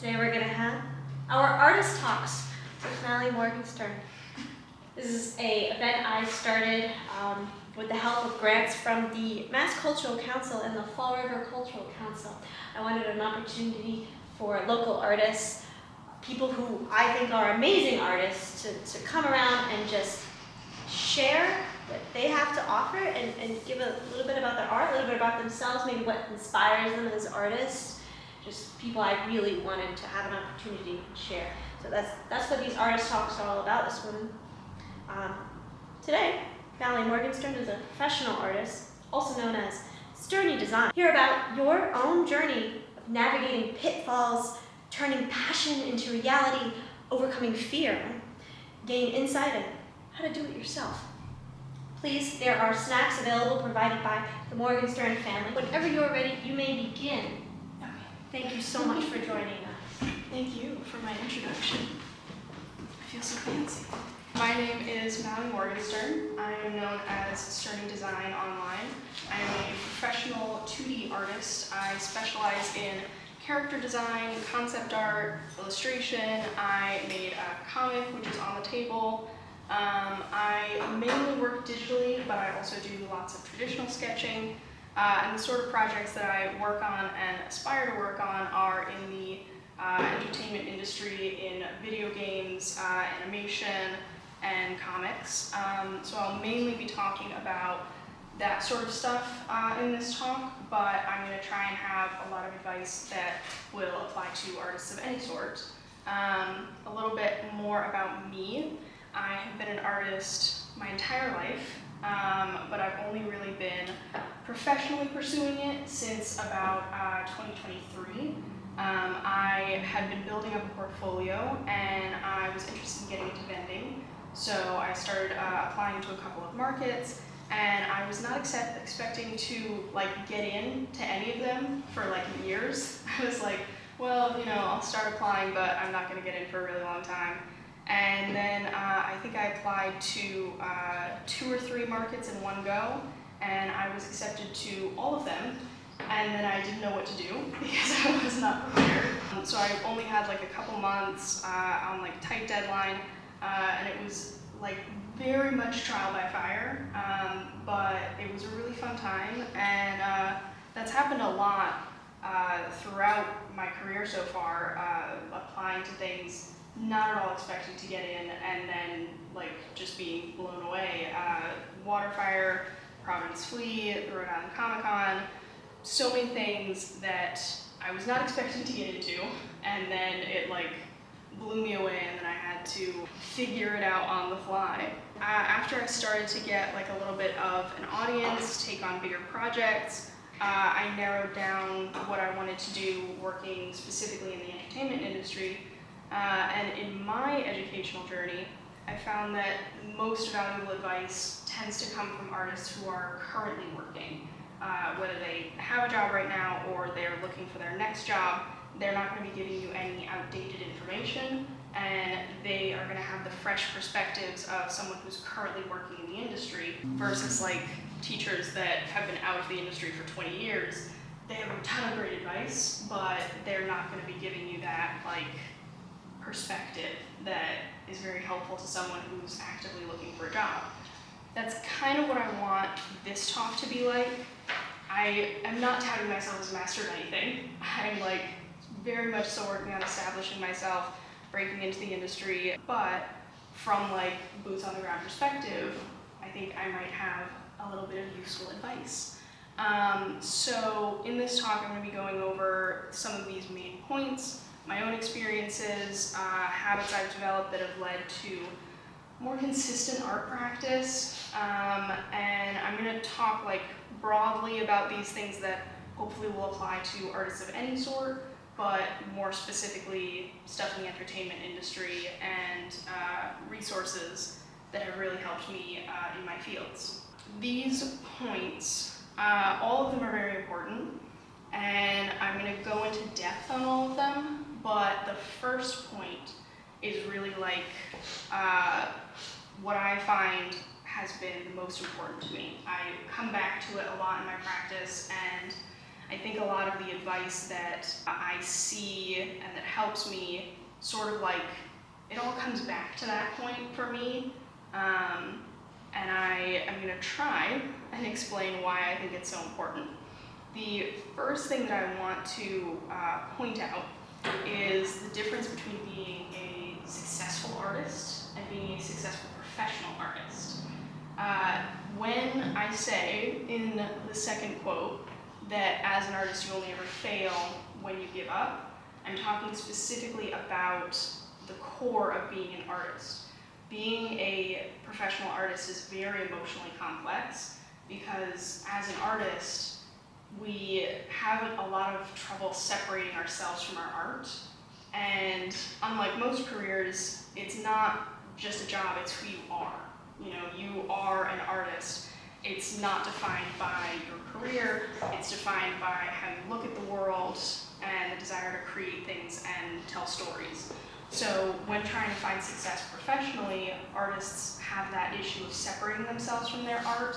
Today we're going to have our Artist Talks with Mali Morgenstern. This is an event I started with the help of grants from the Mass Cultural Council and the Fall River Cultural Council. I wanted an opportunity for local artists, people who I think are amazing artists, to come around and just share what they have to offer and give a little bit about their art, a little bit about themselves, maybe what inspires them as artists. Just people I really wanted to have an opportunity to share. So that's what these Artist Talks are all about this morning. Today, Mali Morgenstern is a professional artist, also known as Sterny Design. Hear about your own journey of navigating pitfalls, turning passion into reality, overcoming fear, gain insight on how to do it yourself. Please, there are snacks available provided by the Morgenstern family. Whenever you're ready, you may begin. Okay. Thank you so much for joining us. Thank you for my introduction. I feel so fancy. My name is Mali Morgenstern. I am known as Sterny Design online. I am a professional 2D artist. I specialize in character design, concept art, illustration. I made a comic, which is on the table. I mainly work digitally, but I also do lots of traditional sketching. And the sort of projects that I work on and aspire to work on are in the entertainment industry, in video games, animation, and comics. So I'll mainly be talking about that sort of stuff in this talk, but I'm going to try and have a lot of advice that will apply to artists of any sort. A little bit more about me. I have been an artist my entire life, but I've only really been professionally pursuing it since about 2023. I had been building up a portfolio and I was interested in getting into vending. So I started applying to a couple of markets, and I was not expecting to get into any of them for years. I was like, well, I'll start applying, but I'm not going to get in for a really long time. And then I think I applied to 2 or 3 markets in one go, and I was accepted to all of them. And then I didn't know what to do because I was not prepared. So I only had a couple months on tight deadline, and it was very much trial by fire, but it was a really fun time, and that's happened a lot throughout my career so far, applying to things, not at all expecting to get in, and then just being blown away. Waterfire, Providence Flea, Rhode Island Comic-Con, so many things that I was not expecting to get into, and then it blew me away, and then I had to figure it out on the fly. After I started to get a little bit of an audience, take on bigger projects, I narrowed down what I wanted to do working specifically in the entertainment industry. And in my educational journey, I found that most valuable advice tends to come from artists who are currently working. Whether they have a job right now or they're looking for their next job, they're not going to be giving you any outdated information, and they are going to have the fresh perspectives of someone who's currently working in the industry versus teachers that have been out of the industry for 20 years. They have a ton of great advice, but they're not going to be giving you that perspective that is very helpful to someone who's actively looking for a job. That's kind of what I want this talk to be like. I am not touting myself as a master of anything. I'm very much still working on establishing myself, breaking into the industry, but from boots on the ground perspective, I think I might have a little bit of useful advice. So in this talk, I'm going to be going over some of these main points, my own experiences, habits I've developed that have led to more consistent art practice, and I'm going to talk broadly about these things that hopefully will apply to artists of any sort, but more specifically stuff in the entertainment industry and resources that have really helped me in my fields. These points, all of them are very important, and I'm going to go into depth on all of them, but the first point is really what I find has been the most important to me. I come back to it a lot in my practice, and I think a lot of the advice that I see and that helps me sort of like, it all comes back to that point for me. And I am going to try and explain why I think it's so important. The first thing that I want to point out is the difference between being a successful artist and being a successful professional artist. When I say in the second quote that as an artist you only ever fail when you give up, I'm talking specifically about the core of being an artist. Being a professional artist is very emotionally complex because as an artist, we have a lot of trouble separating ourselves from our art. And unlike most careers, it's not just a job, it's who you are. You know, you are an artist. It's not defined by your career, it's defined by how you look at the world and the desire to create things and tell stories. So when trying to find success professionally, artists have that issue of separating themselves from their art,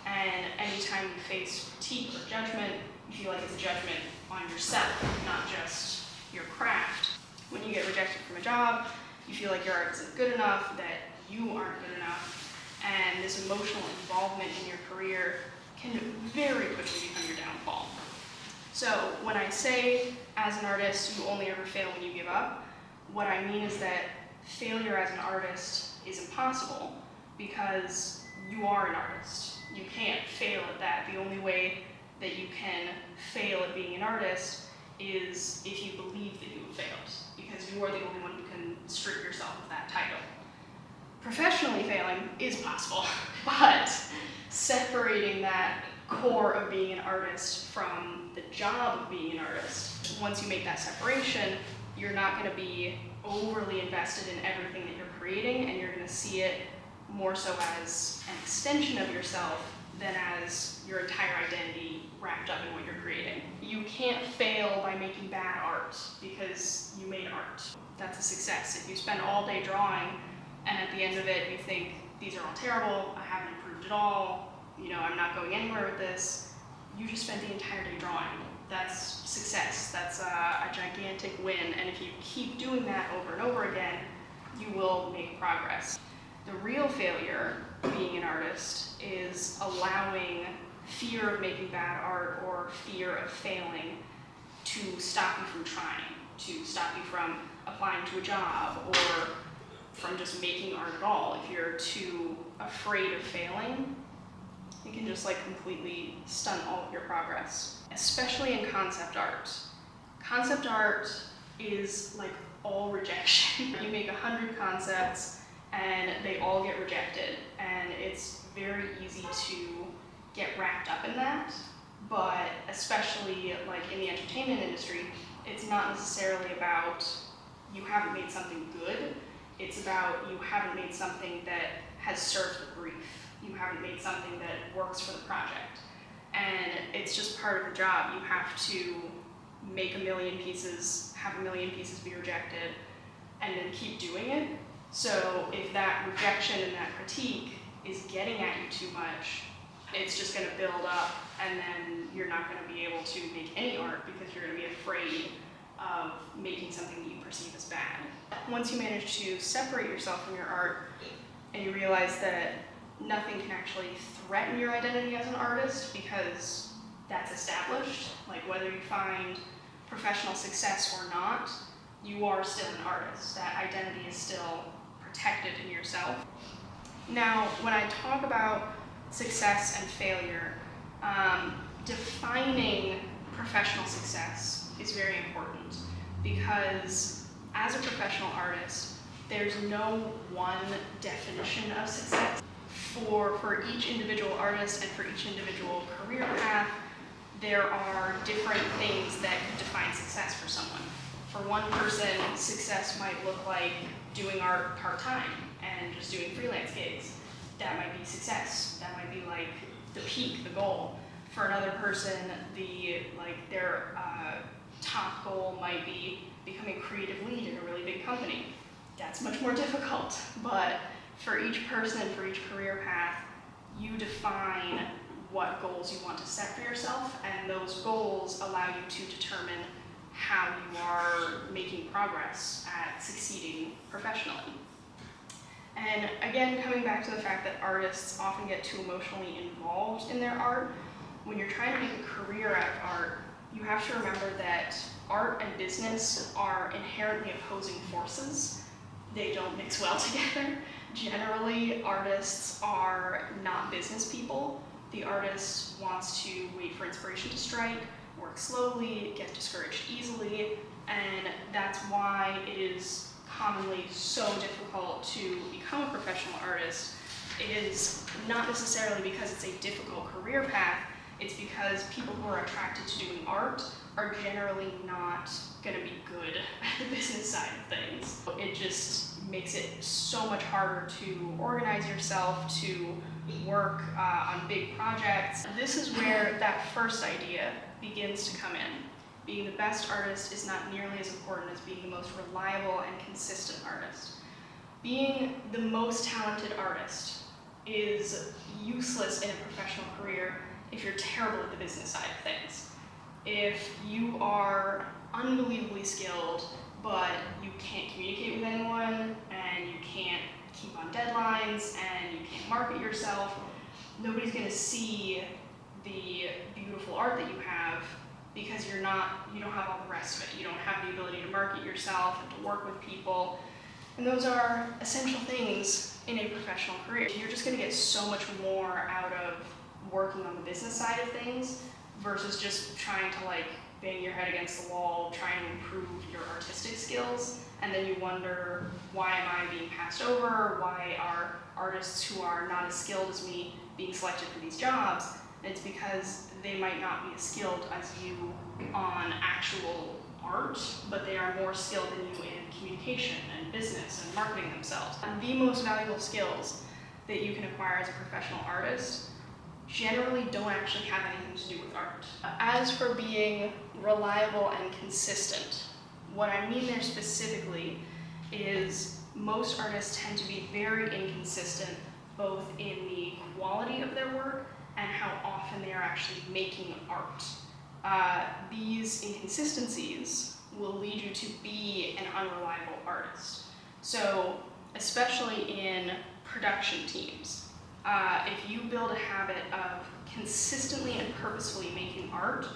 and anytime you face critique or judgment, you feel like it's a judgment on yourself, not just your craft. When you get rejected from a job, you feel like your art isn't good enough, that you aren't good enough, and this emotional involvement in your career can very quickly become your downfall. So when I say, as an artist, you only ever fail when you give up, what I mean is that failure as an artist is impossible because you are an artist. You can't fail at that. The only way that you can fail at being an artist is if you believe that you have failed, because you are the only one who can strip yourself of that title. Professionally failing is possible, but separating that core of being an artist from the job of being an artist, once you make that separation, you're not going to be overly invested in everything that you're creating, and you're going to see it more so as an extension of yourself than as your entire identity wrapped up in what you're creating. You can't fail by making bad art because you made art. That's a success. If you spend all day drawing and at the end of it you think, these are all terrible, I haven't improved at all, I'm not going anywhere with this, you just spent the entire day drawing. That's success. That's a gigantic win. And if you keep doing that over and over again, you will make progress. The real failure, being an artist, is allowing fear of making bad art or fear of failing to stop you from trying, to stop you from applying to a job or from just making art at all. If you're too afraid of failing, it can just completely stunt all of your progress, especially in concept art. Concept art is all rejection. You make 100 concepts and they all get rejected, and it's very easy to get wrapped up in that, but especially in the entertainment industry, it's not necessarily about you haven't made something good, it's about you haven't made something that has served the brief. You haven't made something that works for the project. And it's just part of the job. You have to make 1 million pieces, have 1 million pieces be rejected, and then keep doing it. So if that rejection and that critique is getting at you too much, it's just going to build up, and then you're not going to be able to make any art because you're going to be afraid of making something that you perceive as bad. Once you manage to separate yourself from your art and you realize that nothing can actually threaten your identity as an artist because that's established, whether you find professional success or not, you are still an artist. That identity is still protected in yourself. Now, when I talk about success and failure, defining professional success is very important because as a professional artist, there's no one definition of success. For each individual artist and for each individual career path, there are different things that could define success for someone. For one person, success might look like doing art part-time and just doing freelance gigs. That might be success. That might be the peak, the goal. For another person, their top goal might be becoming a creative lead in a really big company. That's much more difficult, but for each person, for each career path, you define what goals you want to set for yourself, and those goals allow you to determine how you are making progress at succeeding professionally. And again, coming back to the fact that artists often get too emotionally involved in their art, when you're trying to make a career out of art, you have to remember that art and business are inherently opposing forces. They don't mix well together. Generally, artists are not business people. The artist wants to wait for inspiration to strike, work slowly, get discouraged easily, and that's why it is commonly so difficult to become a professional artist. It is not necessarily because it's a difficult career path, it's because people who are attracted to doing art are generally not going to be good at the business side of things. It just makes it so much harder to organize yourself, to work on big projects. This is where that first idea begins to come in. Being the best artist is not nearly as important as being the most reliable and consistent artist. Being the most talented artist is useless in a professional career if you're terrible at the business side of things. If you are unbelievably skilled, but you can't communicate with anyone, and you can't keep on deadlines, and you can't market yourself, nobody's gonna see the beautiful art that you have because you don't have all the rest of it. You don't have the ability to market yourself and to work with people. And those are essential things in a professional career. You're just gonna get so much more out of working on the business side of things versus just trying to bang your head against the wall, trying to improve your artistic skills, and then you wonder, why am I being passed over? Why are artists who are not as skilled as me being selected for these jobs? And it's because they might not be as skilled as you on actual art, but they are more skilled than you in communication and business and marketing themselves. And the most valuable skills that you can acquire as a professional artist generally don't actually have anything to do with art. As for being reliable and consistent, what I mean there specifically is most artists tend to be very inconsistent both in the quality of their work and how often they are actually making art. These inconsistencies will lead you to be an unreliable artist. So, especially in production teams, if you build a habit of consistently and purposefully making art,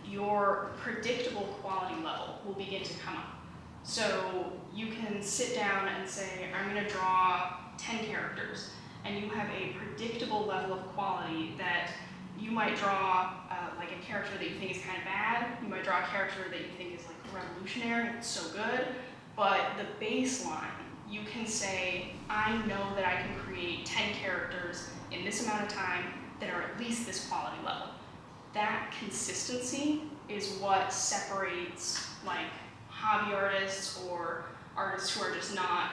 your predictable quality level will begin to come up. So you can sit down and say, I'm going to draw 10 characters, and you have a predictable level of quality that you might draw like a character that you think is kind of bad, you might draw a character that you think is revolutionary, it's so good, but the baseline, you can say, I know that I can create 10 characters in this amount of time that are at least this quality level. That consistency is what separates hobby artists or artists who are just not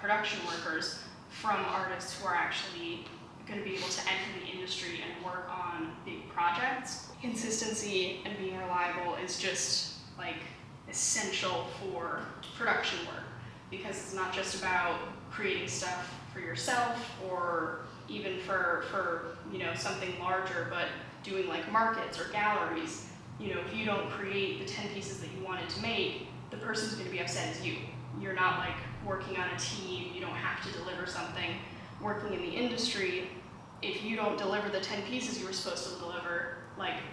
production workers from artists who are actually going to be able to enter the industry and work on big projects. Consistency and being reliable is just essential for production work, because it's not just about creating stuff for yourself or even for something larger, but doing markets or galleries. If you don't create the 10 pieces that you wanted to make, the person who's going to be upset is you. You're not working on a team, you don't have to deliver something. Working in the industry, if you don't deliver the 10 pieces you were supposed to deliver,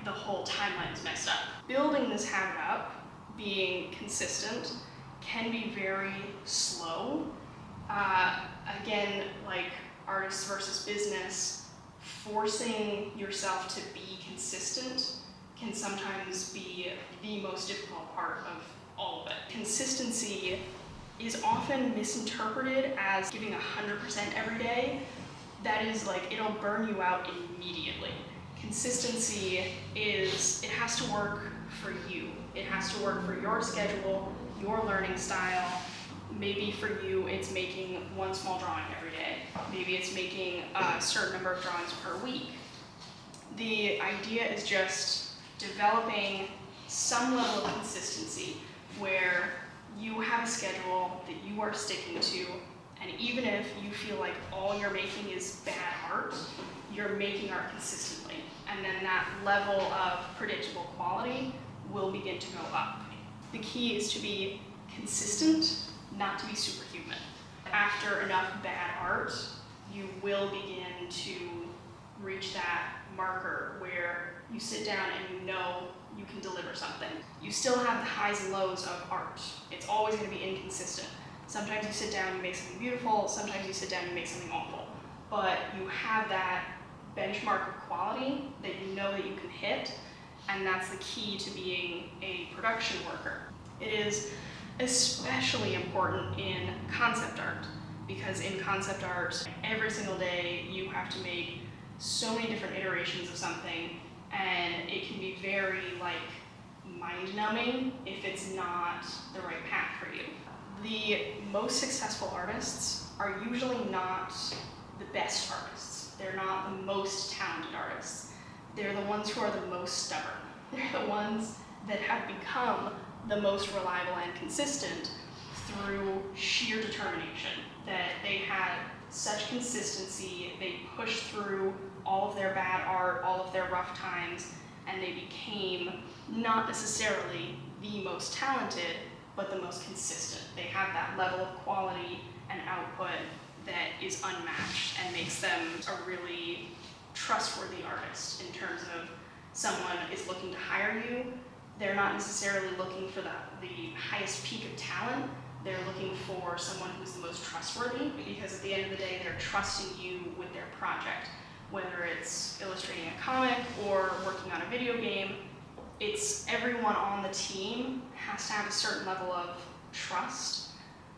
the whole timeline is messed up. Building this habit up, being consistent, can be very slow. Again, artists versus business, forcing yourself to be consistent can sometimes be the most difficult part of all of it. Consistency is often misinterpreted as giving 100% every day. That is it'll burn you out immediately. Consistency is, it has to work for you. It has to work for your schedule, your learning style. Maybe for you, it's making one small drawing every day. Maybe it's making a certain number of drawings per week. The idea is just developing some level of consistency where you have a schedule that you are sticking to, And even if you feel like all you're making is bad art, you're making art consistently. And then that level of predictable quality will begin to go up. The key is to be consistent, not to be superhuman. After enough bad art, you will begin to reach that marker where you sit down and you know you can deliver something. You still have the highs and lows of art. It's always going to be inconsistent. Sometimes you sit down, you make something beautiful. Sometimes you sit down, you make something awful. But you have that benchmark of quality that you know that you can hit, and that's the key to being a production worker. It is especially important in concept art, because in concept art, every single day you have to make so many different iterations of something, and it can be very mind-numbing if it's not the right path for you. The most successful artists are usually not the best artists. They're not the most talented artists. They're the ones who are the most stubborn. They're the ones that have become the most reliable and consistent through sheer determination. That they had such consistency, they pushed through all of their bad art, all of their rough times, and they became not necessarily the most talented, but the most consistent. They have that level of quality and output that is unmatched and makes them a really trustworthy artist in terms of someone is looking to hire you. They're not necessarily looking for the highest peak of talent. They're looking for someone who's the most trustworthy, because at the end of the day, they're trusting you with their project. Whether it's illustrating a comic or working on a video game, it's everyone on the team has to have a certain level of trust.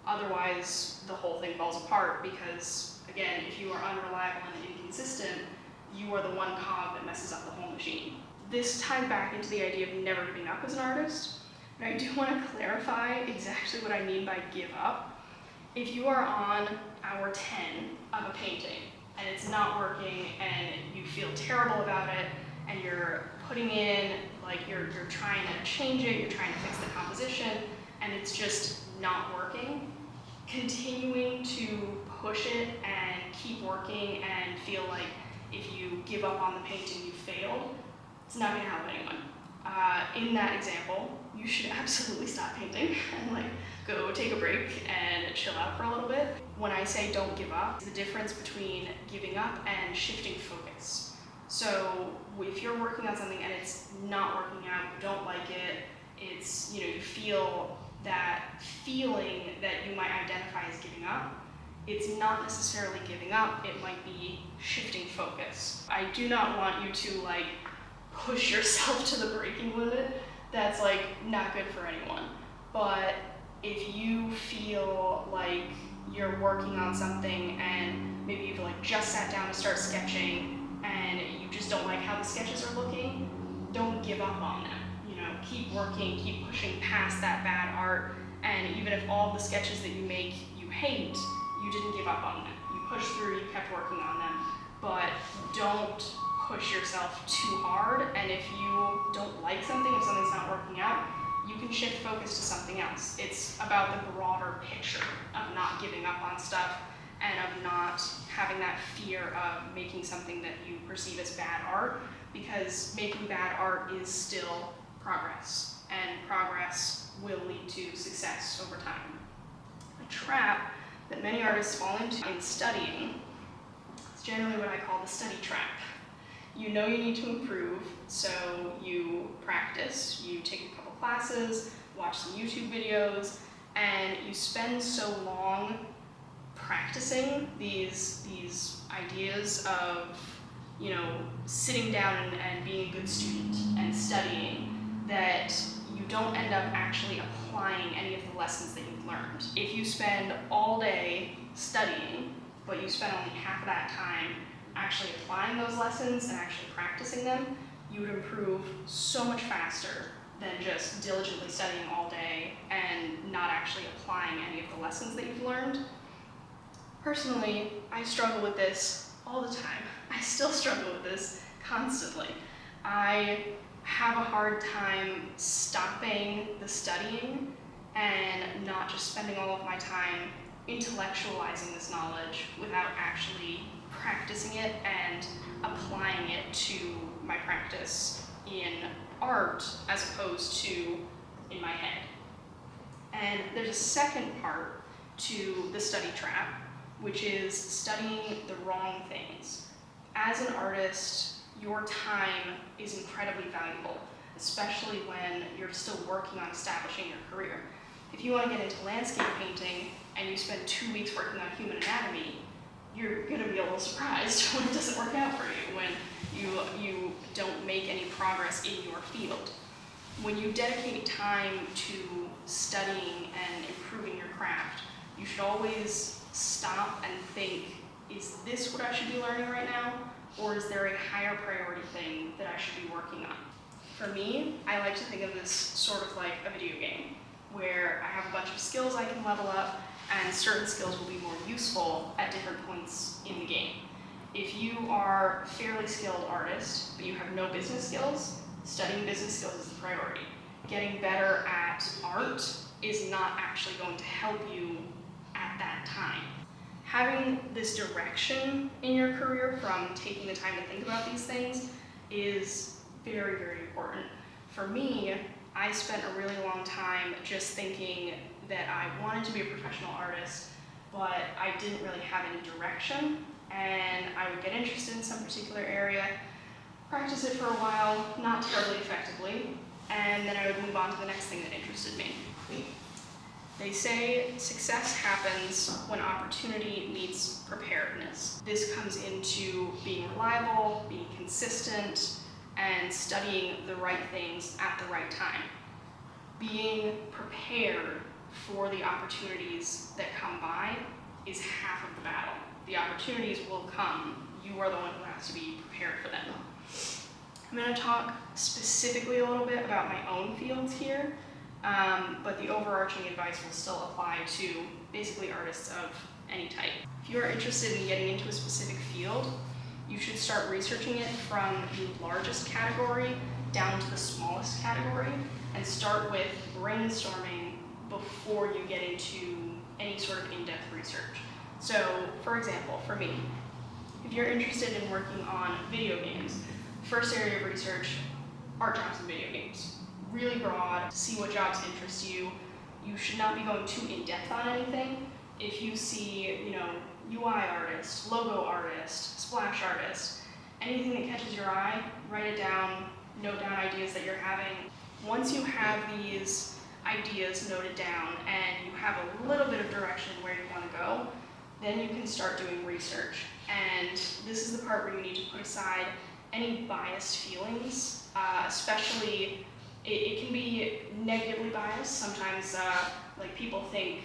Otherwise, the whole thing falls apart, because again, if you are unreliable and inconsistent, you are the one cog that messes up the whole machine. This tied back into the idea of never giving up as an artist, but I do want to clarify exactly what I mean by give up. If you are on hour 10 of a painting and it's not working and you feel terrible about it and you're putting in, you're trying to change it, you're trying to fix the composition, and it's just not working, continuing to push it and keep working and feel like if you give up on the painting, you failed, it's not going to help anyone. In that example, you should absolutely stop painting and go take a break and chill out for a little bit. When I say don't give up, the difference between giving up and shifting focus. So if you're working on something and it's not working out, you don't like it, it's, you feel that feeling that you might identify as giving up, it's not necessarily giving up, it might be shifting focus. I do not want you to push yourself to the breaking limit. That's not good for anyone. But if you feel like you're working on something and maybe you've just sat down to start sketching and you just don't like how the sketches are looking, don't give up on them. Keep working, keep pushing past that bad art, and even if all the sketches that you make you hate, you didn't give up on them. You pushed through, you kept working on them, but don't push yourself too hard. And if you don't like something, if something's not working out, you can shift focus to something else. It's about the broader picture of not giving up on stuff and of not having that fear of making something that you perceive as bad art, because making bad art is still progress, and progress will lead to success over time. A trap that many artists fall into in studying is generally what I call the study trap. You know you need to improve, so you practice, you take a couple classes, watch some YouTube videos, and you spend so long practicing these ideas of sitting down and being a good student and studying, that you don't end up actually applying any of the lessons that you've learned. If you spend all day studying, but you spend only half of that time actually applying those lessons and actually practicing them, you would improve so much faster than just diligently studying all day and not actually applying any of the lessons that you've learned. Personally, I struggle with this all the time. I still struggle with this constantly. I have a hard time stopping the studying and not just spending all of my time intellectualizing this knowledge without actually practicing it and applying it to my practice in art as opposed to in my head. And there's a second part to the study trap, which is studying the wrong things. As an artist, your time is incredibly valuable, especially when you're still working on establishing your career. If you want to get into landscape painting and you spend 2 weeks working on human anatomy, you're going to be a little surprised when it doesn't work out for you, when you don't make any progress in your field. When you dedicate time to studying and improving your craft, you should always stop and think, is this what I should be learning right now? Or is there a higher priority thing that I should be working on? For me, I like to think of this sort of like a video game, where I have a bunch of skills I can level up, and certain skills will be more useful at different points in the game. If you are a fairly skilled artist, but you have no business skills, studying business skills is the priority. Getting better at art is not actually going to help you at that time. Having this direction in your career from taking the time to think about these things is very, very important. For me, I spent a really long time just thinking that I wanted to be a professional artist, but I didn't really have any direction, and I would get interested in some particular area, practice it for a while, not terribly effectively, and then I would move on to the next thing that interested me. They say success happens when opportunity meets preparedness. This comes into being reliable, being consistent, and studying the right things at the right time. Being prepared for the opportunities that come by is half of the battle. The opportunities will come. You are the one who has to be prepared for them. I'm going to talk specifically a little bit about my own fields here, but the overarching advice will still apply to basically artists of any type. If you are interested in getting into a specific field, you should start researching it from the largest category down to the smallest category, and start with brainstorming before you get into any sort of in-depth research. So, for example, for me, if you're interested in working on video games, first area of research, art jobs in video games. Really broad, see what jobs interest you. You should not be going too in-depth on anything. If you see, UI artist, logo artist, splash artist, anything that catches your eye, write it down, note down ideas that you're having. Once you have these ideas noted down and you have a little bit of direction where you want to go, then you can start doing research. And this is the part where you need to put aside any biased feelings, especially it can be negatively biased. Sometimes like people think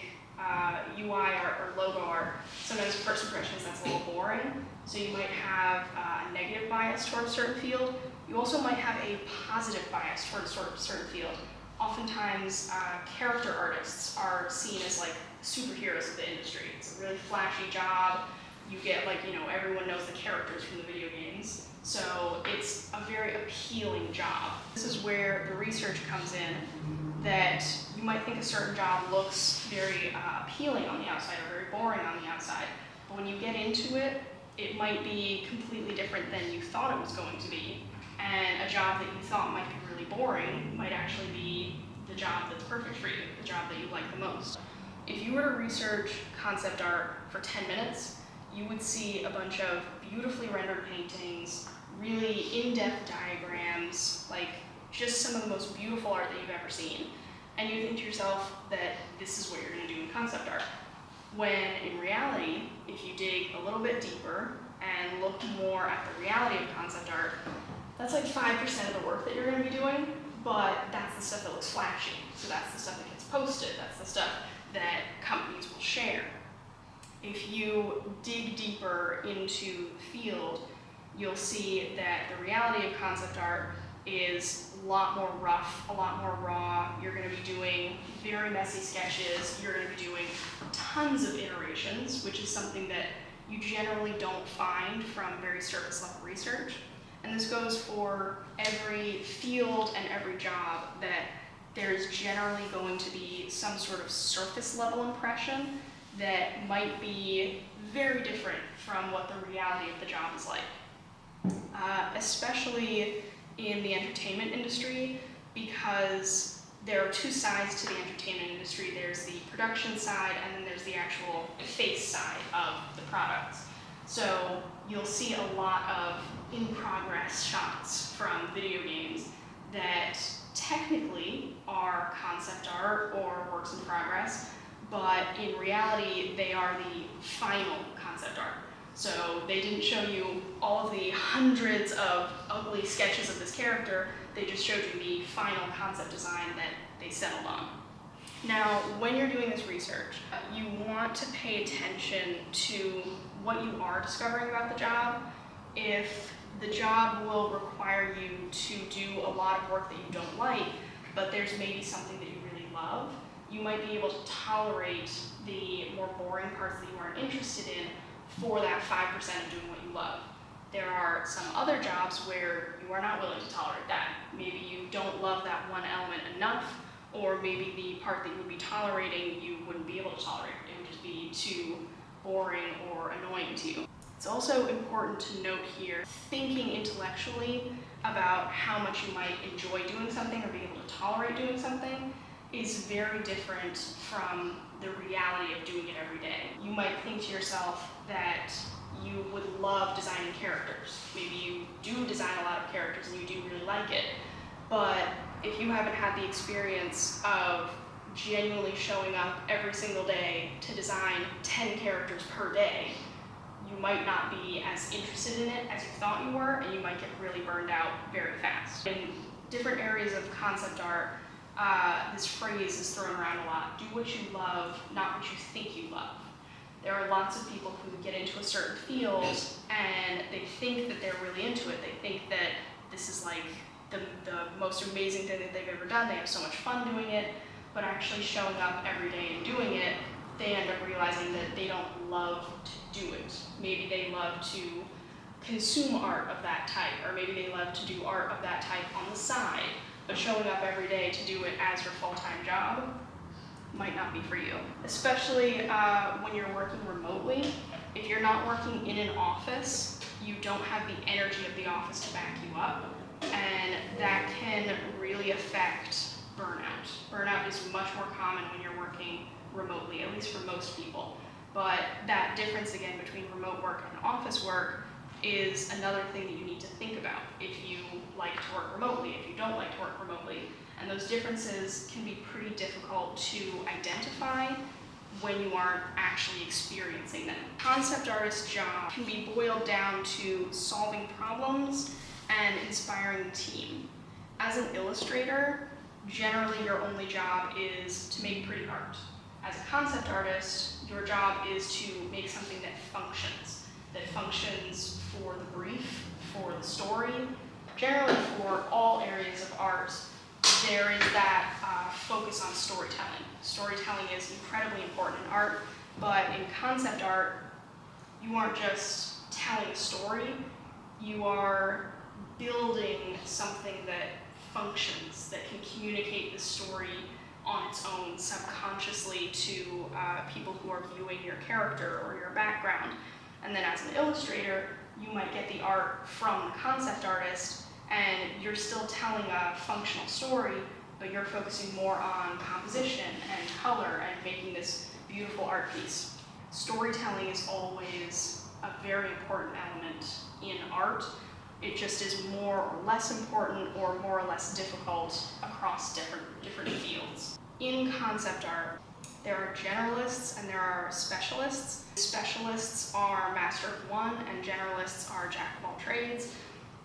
UI art or logo art, sometimes first impressions that's a little boring. So you might have a negative bias toward a certain field. You also might have a positive bias toward a certain field. Oftentimes, character artists are seen as like superheroes of the industry. It's a really flashy job. You get everyone knows the characters from the video games. So it's a very appealing job. This is where the research comes in, that you might think a certain job looks very appealing on the outside or very boring on the outside. But when you get into it, it might be completely different than you thought it was going to be. And a job that you thought might be really boring might actually be the job that's perfect for you, the job that you like the most. If you were to research concept art for 10 minutes, you would see a bunch of beautifully rendered paintings, really in-depth diagrams, like just some of the most beautiful art that you've ever seen. And you think to yourself that this is what you're going to do in concept art. When in reality, if you dig a little bit deeper and look more at the reality of concept art, that's like 5% of the work that you're going to be doing, but that's the stuff that looks flashy. So that's the stuff that gets posted, that's the stuff that companies will share. If you dig deeper into the field, you'll see that the reality of concept art is a lot more rough, a lot more raw. You're going to be doing very messy sketches. You're going to be doing tons of iterations, which is something that you generally don't find from very surface level research. And this goes for every field and every job, that there's generally going to be some sort of surface level impression that might be very different from what the reality of the job is like. Especially in the entertainment industry, because there are two sides to the entertainment industry. There's the production side, and then there's the actual face side of the products. So you'll see a lot of in-progress shots from video games that technically are concept art or works in progress, but in reality they are the final concept art. So they didn't show you all of the hundreds of ugly sketches of this character, they just showed you the final concept design that they settled on. Now, when you're doing this research, you want to pay attention to what you are discovering about the job. If the job will require you to do a lot of work that you don't like, but there's maybe something that you really love, you might be able to tolerate the more boring parts that you aren't interested in for that 5% of doing what you love. There are some other jobs where you are not willing to tolerate that. Maybe you don't love that one element enough, or maybe the part that you would be tolerating you wouldn't be able to tolerate. It would just be too boring or annoying to you. It's also important to note here, thinking intellectually about how much you might enjoy doing something or be able to tolerate doing something is very different from the reality of doing it every day. You might think to yourself that you would love designing characters. Maybe you do design a lot of characters and you do really like it, but if you haven't had the experience of genuinely showing up every single day to design 10 characters per day, you might not be as interested in it as you thought you were, and you might get really burned out very fast. In different areas of concept art, this phrase is thrown around a lot: do what you love, not what you think you love. There are lots of people who get into a certain field and they think that they're really into it. They think that this is like the most amazing thing that they've ever done. They have so much fun doing it, but actually showing up every day and doing it, they end up realizing that they don't love to do it. Maybe they love to consume art of that type, or maybe they love to do art of that type on the side, but showing up every day to do it as your full-time job might not be for you. Especially when you're working remotely. If you're not working in an office, you don't have the energy of the office to back you up, and that can really affect burnout. Burnout is much more common when you're working remotely, at least for most people. But that difference again between remote work and office work is another thing that you need to think about if you like to work remotely, if you don't like to work remotely. And those differences can be pretty difficult to identify when you aren't actually experiencing them. Concept artist's job can be boiled down to solving problems and inspiring the team. As an illustrator, generally your only job is to make pretty art. As a concept artist, your job is to make something that functions for the brief, for the story. Generally for all areas of art, there is that focus on storytelling. Storytelling is incredibly important in art, but in concept art, you aren't just telling a story, you are building something that functions, that can communicate the story on its own subconsciously to people who are viewing your character or your background. And then as an illustrator, you might get the art from the concept artist, and you're still telling a functional story, but you're focusing more on composition and color and making this beautiful art piece. Storytelling is always a very important element in art. It just is more or less important or more or less difficult across different fields. In concept art, there are generalists and there are specialists. Specialists are master of one and generalists are jack of all trades.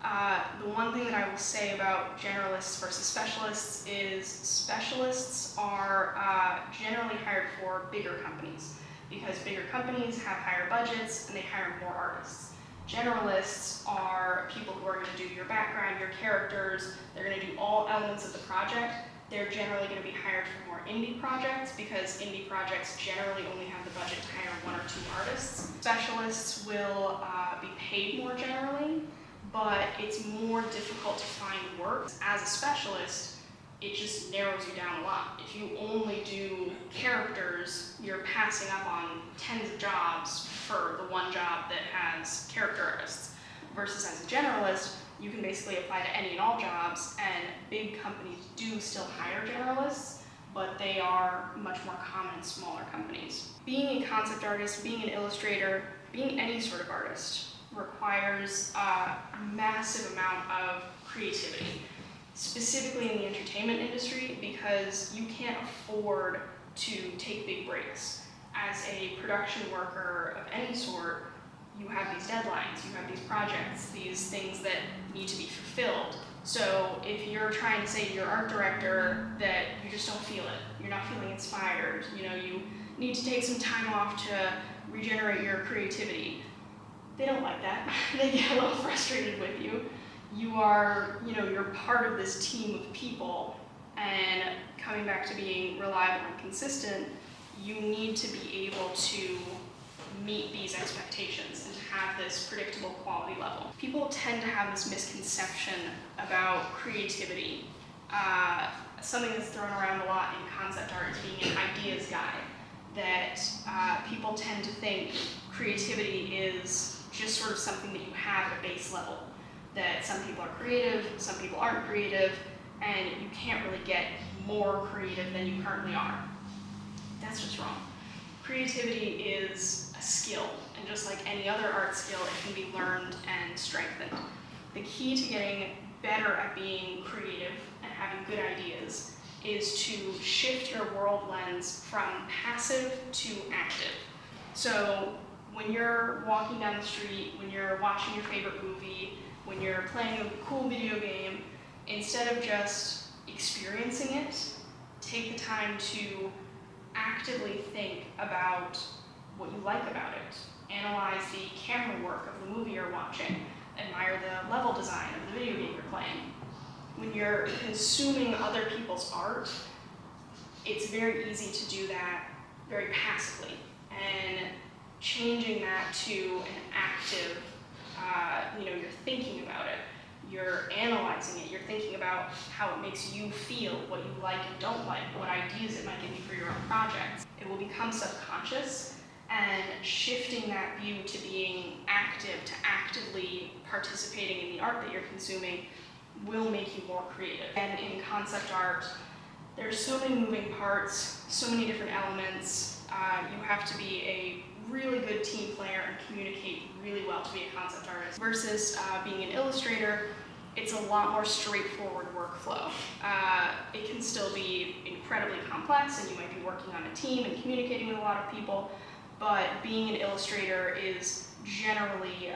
The one thing that I will say about generalists versus specialists is specialists are generally hired for bigger companies because bigger companies have higher budgets and they hire more artists. Generalists are people who are going to do your background, your characters, they're going to do all elements of the project. They're generally going to be hired for more indie projects because indie projects generally only have the budget to hire one or two artists. Specialists will be paid more generally, but it's more difficult to find work. As a specialist, it just narrows you down a lot. If you only do characters, you're passing up on tens of jobs for the one job that has character artists. Versus as a generalist, you can basically apply to any and all jobs, and big companies do still hire generalists, but they are much more common in smaller companies. Being a concept artist, being an illustrator, being any sort of artist requires a massive amount of creativity, specifically in the entertainment industry, because you can't afford to take big breaks. As a production worker of any sort, you have these deadlines, you have these projects, these things that need to be fulfilled. So if you're trying to say to your art director that you just don't feel it, you're not feeling inspired, you need to take some time off to regenerate your creativity, they don't like that. They get a little frustrated with you. You're part of this team of people, and coming back to being reliable and consistent, you need to be able to meet these expectations and to have this predictable quality level. People tend to have this misconception about creativity. Something that's thrown around a lot in concept art is being an ideas guy, that people tend to think creativity is just sort of something that you have at a base level, that some people are creative, some people aren't creative, and you can't really get more creative than you currently are. That's just wrong. Creativity is a skill, and just like any other art skill, it can be learned and strengthened. The key to getting better at being creative and having good ideas is to shift your world lens from passive to active. So when you're walking down the street, when you're watching your favorite movie, when you're playing a cool video game, instead of just experiencing it, take the time to actively think about what you like about it. Analyze the camera work of the movie you're watching. Admire the level design of the video game you're playing. When you're consuming other people's art, it's very easy to do that very passively. And changing that to an active, you're thinking about it, you're analyzing it, you're thinking about how it makes you feel, what you like and don't like, what ideas it might give you for your own projects. It will become subconscious, and shifting that view to being active, to actively participating in the art that you're consuming, will make you more creative. And in concept art, there's so many moving parts, so many different elements. You have to be a really good team player and communicate really well to be a concept artist. Versus being an illustrator, it's a lot more straightforward workflow. It can still be incredibly complex, and you might be working on a team and communicating with a lot of people, but being an illustrator is generally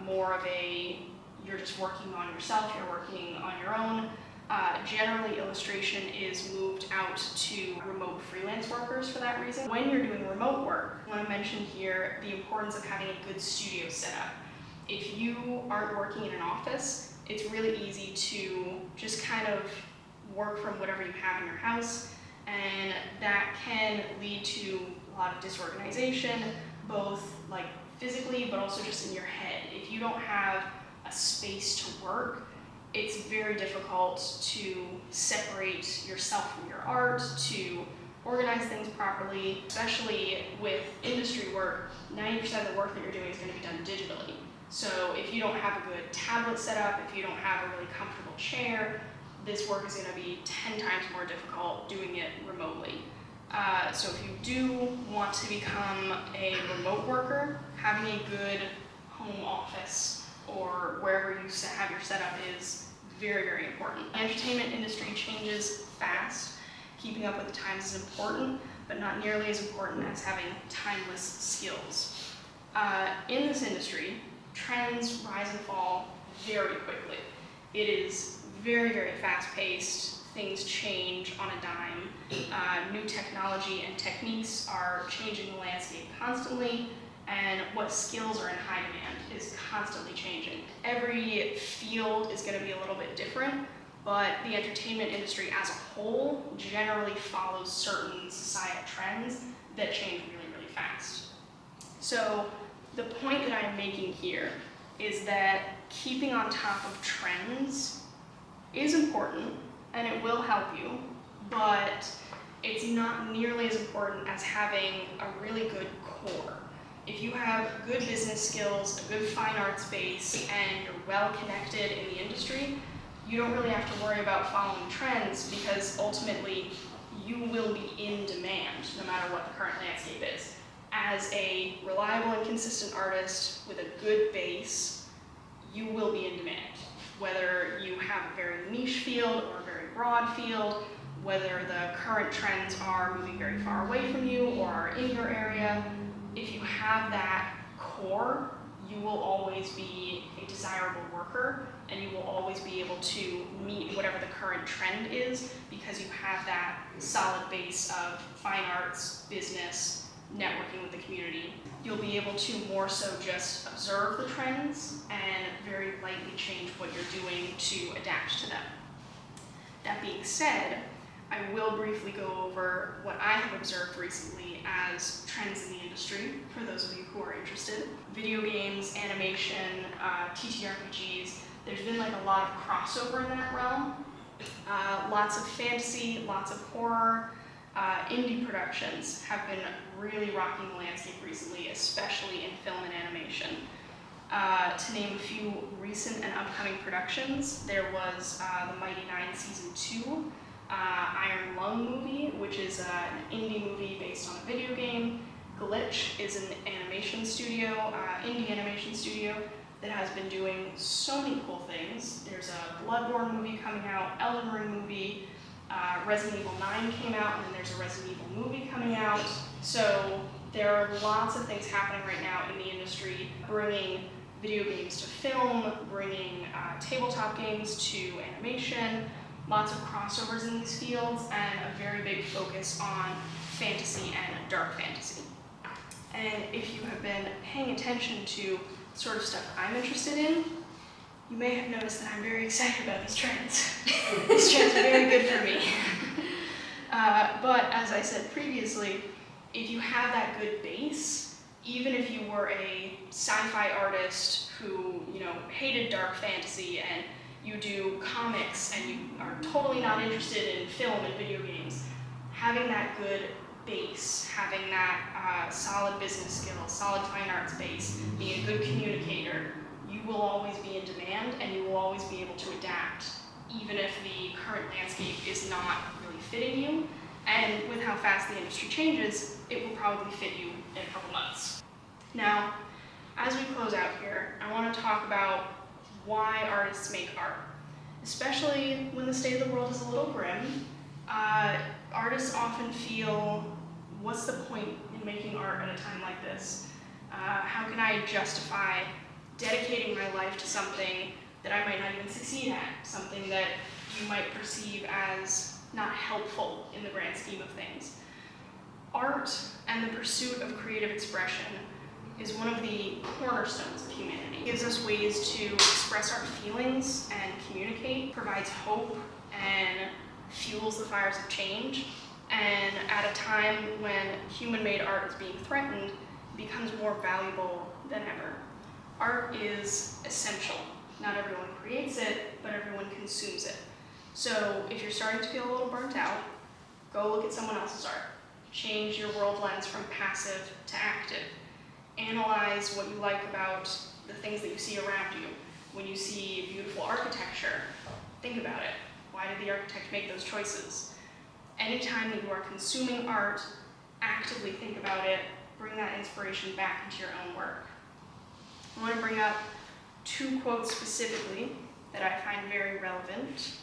more of you're just working on yourself, you're working on your own. Generally, illustration is moved out to remote freelance workers for that reason. When you're doing remote work, I want to mention here the importance of having a good studio setup. If you aren't working in an office, it's really easy to just kind of work from whatever you have in your house, and that can lead to a lot of disorganization, both like physically, but also just in your head. If you don't have a space to work, it's very difficult to separate yourself from your art, to organize things properly, especially with industry work. 90% of the work that you're doing is going to be done digitally. So if you don't have a good tablet set up, if you don't have a really comfortable chair, this work is going to be 10 times more difficult doing it remotely. So if you do want to become a remote worker, having a good home office or wherever you have your setup is very, very important. The entertainment industry changes fast. Keeping up with the times is important, but not nearly as important as having timeless skills. In this industry, trends rise and fall very quickly. It is very, very fast-paced. Things change on a dime. New technology and techniques are changing the landscape constantly, and what skills are in high demand is constantly changing. Every field is going to be a little bit different, but the entertainment industry as a whole generally follows certain societal trends that change really, really fast. So the point that I'm making here is that keeping on top of trends is important, and it will help you, but it's not nearly as important as having a really good core. If you have good business skills, a good fine arts base, and you're well connected in the industry, you don't really have to worry about following trends because ultimately you will be in demand no matter what the current landscape is. As a reliable and consistent artist with a good base, you will be in demand. Whether you have a very niche field or a very broad field, whether the current trends are moving very far away from you or are in your area, if you have that core, you will always be a desirable worker and you will always be able to meet whatever the current trend is because you have that solid base of fine arts, business, networking with the community. You'll be able to more so just observe the trends and very lightly change what you're doing to adapt to them. That being said, I will briefly go over what I have observed recently as trends in the industry, for those of you who are interested. Video games, animation, TTRPGs, there's been like a lot of crossover in that realm. Lots of fantasy, lots of horror. Indie productions have been really rocking the landscape recently, especially in film and animation. To name a few recent and upcoming productions, there was The Mighty Nine Season 2, Iron Lung movie, which is an indie movie based on a video game. Glitch is an animation studio, indie animation studio that has been doing so many cool things. There's a Bloodborne movie coming out, Elden Ring movie, Resident Evil 9 came out, and then there's a Resident Evil movie coming out. So there are lots of things happening right now in the industry, bringing video games to film, bringing tabletop games to animation, lots of crossovers in these fields, and a very big focus on fantasy and dark fantasy. And if you have been paying attention to the sort of stuff I'm interested in, you may have noticed that I'm very excited about these trends. These trends are very good for me. But as I said previously, if you have that good base, even if you were a sci-fi artist who, hated dark fantasy and you do comics and you are totally not interested in film and video games, having that good base, having that solid business skills, solid fine arts base, being a good communicator, you will always be in demand and you will always be able to adapt, even if the current landscape is not really fitting you. And with how fast the industry changes, it will probably fit you in a couple months. Now, as we close out here, I want to talk about why artists make art. Especially when the state of the world is a little grim, artists often feel, what's the point in making art at a time like this? How can I justify dedicating my life to something that I might not even succeed at, something that you might perceive as not helpful in the grand scheme of things? Art and the pursuit of creative expression is one of the cornerstones of humanity. It gives us ways to express our feelings and communicate, provides hope and fuels the fires of change. And at a time when human-made art is being threatened, it becomes more valuable than ever. Art is essential. Not everyone creates it, but everyone consumes it. So if you're starting to feel a little burnt out, go look at someone else's art. Change your world lens from passive to active. Analyze what you like about the things that you see around you. When you see beautiful architecture, think about it. Why did the architect make those choices? Anytime that you are consuming art, actively think about it, bring that inspiration back into your own work. I want to bring up two quotes specifically that I find very relevant.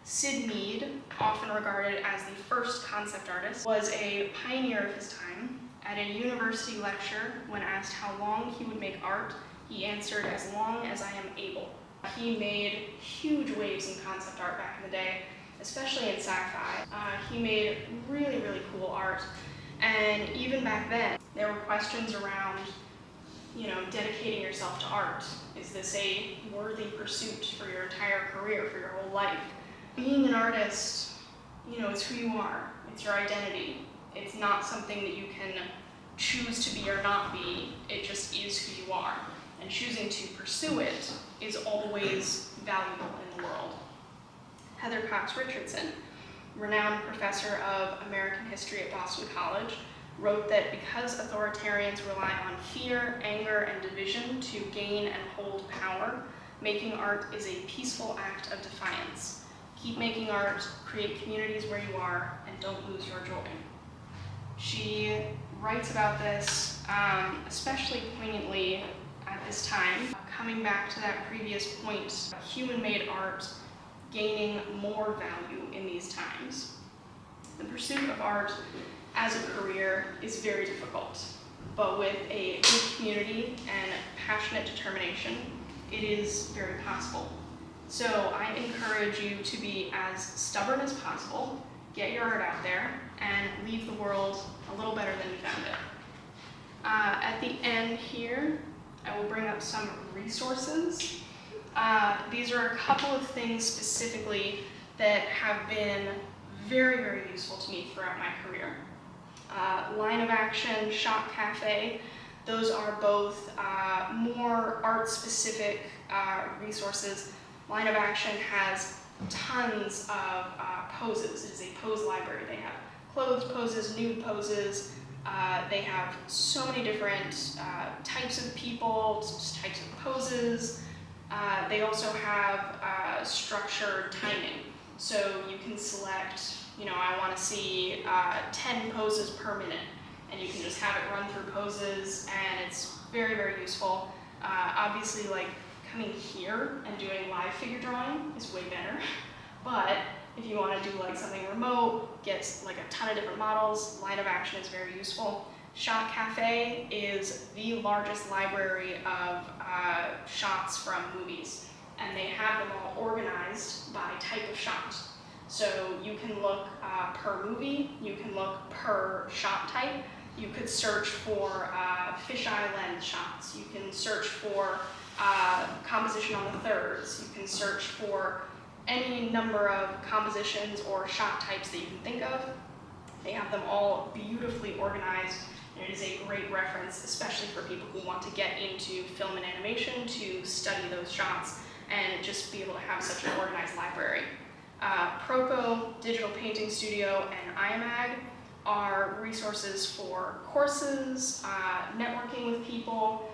Sid Mead, often regarded as the first concept artist, was a pioneer of his time. At a university lecture, when asked how long he would make art, he answered, "As long as I am able." He made huge waves in concept art back in the day, especially in sci-fi. He made really, really cool art. And even back then, there were questions around, dedicating yourself to art. Is this a worthy pursuit for your entire career, for your whole life? Being an artist, it's who you are. It's your identity. It's not something that you can choose to be or not be. It just is who you are. And choosing to pursue it is always valuable in the world. Heather Cox Richardson, renowned professor of American history at Boston College, wrote that because authoritarians rely on fear, anger, and division to gain and hold power, making art is a peaceful act of defiance. Keep making art, create communities where you are, and don't lose your joy. She writes about this especially poignantly at this time, coming back to that previous point, human-made art gaining more value in these times. The pursuit of art as a career is very difficult, but with a good community and passionate determination, it is very possible. So I encourage you to be as stubborn as possible, get your art out there, and leave the world a little better than you found it. At the end here, I will bring up some resources. These are a couple of things specifically that have been very, very useful to me throughout my career. Line of Action, Shop Cafe, those are both more art-specific resources. Line of Action has tons of poses. It is a pose library. They have clothed poses, nude poses. They have so many different types of people, types of poses. They also have structured timing. So you can select, I want to see 10 poses per minute, and you can just have it run through poses, and it's very, very useful. Obviously, like coming here and doing live figure drawing is way better, but if you want to do like something remote, get like a ton of different models, Line of Action is very useful. Shot Cafe is the largest library of shots from movies, and they have them all organized by type of shot. So you can look per movie, you can look per shot type. You could search for fisheye lens shots. You can search for composition on the thirds. You can search for any number of compositions or shot types that you can think of. They have them all beautifully organized, and it is a great reference, especially for people who want to get into film and animation, to study those shots and just be able to have such an organized library. Proco, Digital Painting Studio, and IMAG are resources for courses, networking with people.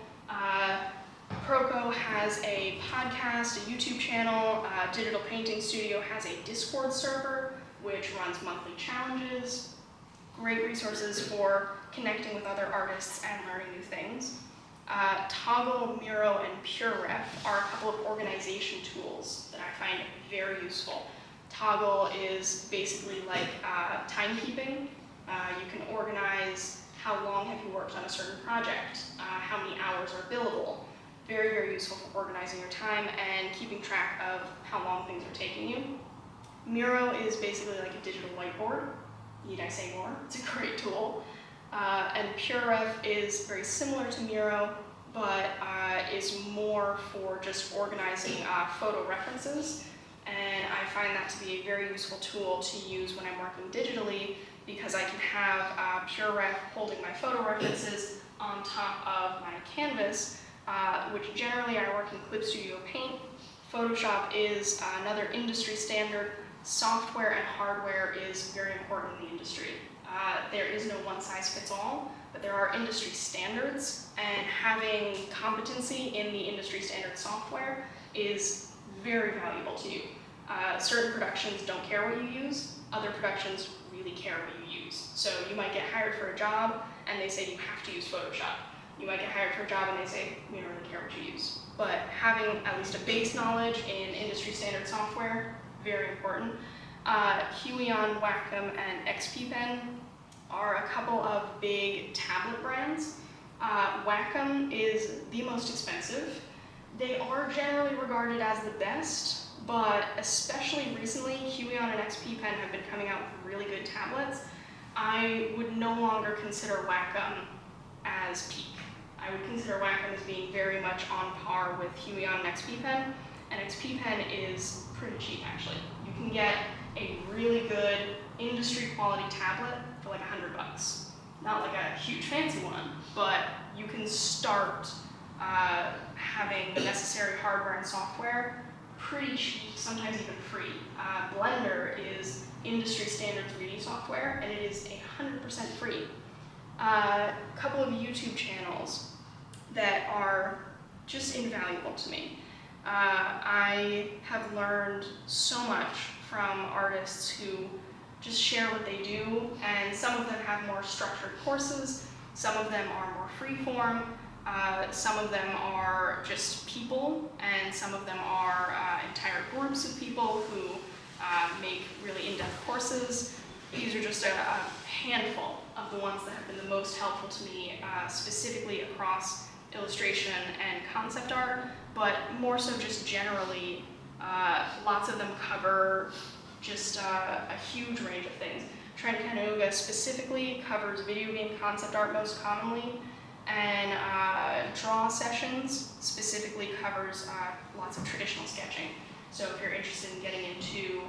Proco has a podcast, a YouTube channel. Digital Painting Studio has a Discord server which runs monthly challenges. Great resources for connecting with other artists and learning new things. Toggle, Miro, and PureRef are a couple of organization tools that I find very useful. Toggle is basically like timekeeping. You can organize how long have you worked on a certain project, how many hours are billable. Very, very useful for organizing your time and keeping track of how long things are taking you. Miro is basically like a digital whiteboard. Need I say more? It's a great tool. And PureRef is very similar to Miro, but is more for just organizing photo references. And I find that to be a very useful tool to use when I'm working digitally, because I can have PureRef holding my photo references on top of my canvas, which generally I work in Clip Studio Paint. Photoshop is another industry standard. Software and hardware is very important in the industry. There is no one-size-fits-all, but there are industry standards, and having competency in the industry standard software is very valuable to you. Certain productions don't care what you use, other productions really care what you use. So you might get hired for a job and they say you have to use Photoshop. You might get hired for a job and they say we don't really care what you use. But having at least a base knowledge in industry standard software, very important. Huion, Wacom, and XP Pen are a couple of big tablet brands. Wacom is the most expensive. They are generally regarded as the best, but especially recently, Huion and XP Pen have been coming out with really good tablets. I would no longer consider Wacom as peak. I would consider Wacom as being very much on par with Huion and XP Pen, and XP Pen is pretty cheap actually. You can get a really good industry quality tablet for like $100. Not like a huge fancy one, but you can start having the necessary hardware and software pretty cheap, sometimes even free. Blender is industry standard 3D software, and it is 100% free. A couple of YouTube channels that are just invaluable to me. I have learned so much from artists who just share what they do, and some of them have more structured courses, some of them are more freeform, some of them are just people, and some of them are entire groups of people who make really in-depth courses. These are just a handful of the ones that have been the most helpful to me, specifically across illustration and concept art, but more so just generally. Lots of them cover just a huge range of things. Chattanooga specifically covers video game concept art most commonly, and Draw Sessions specifically covers lots of traditional sketching. So if you're interested in getting into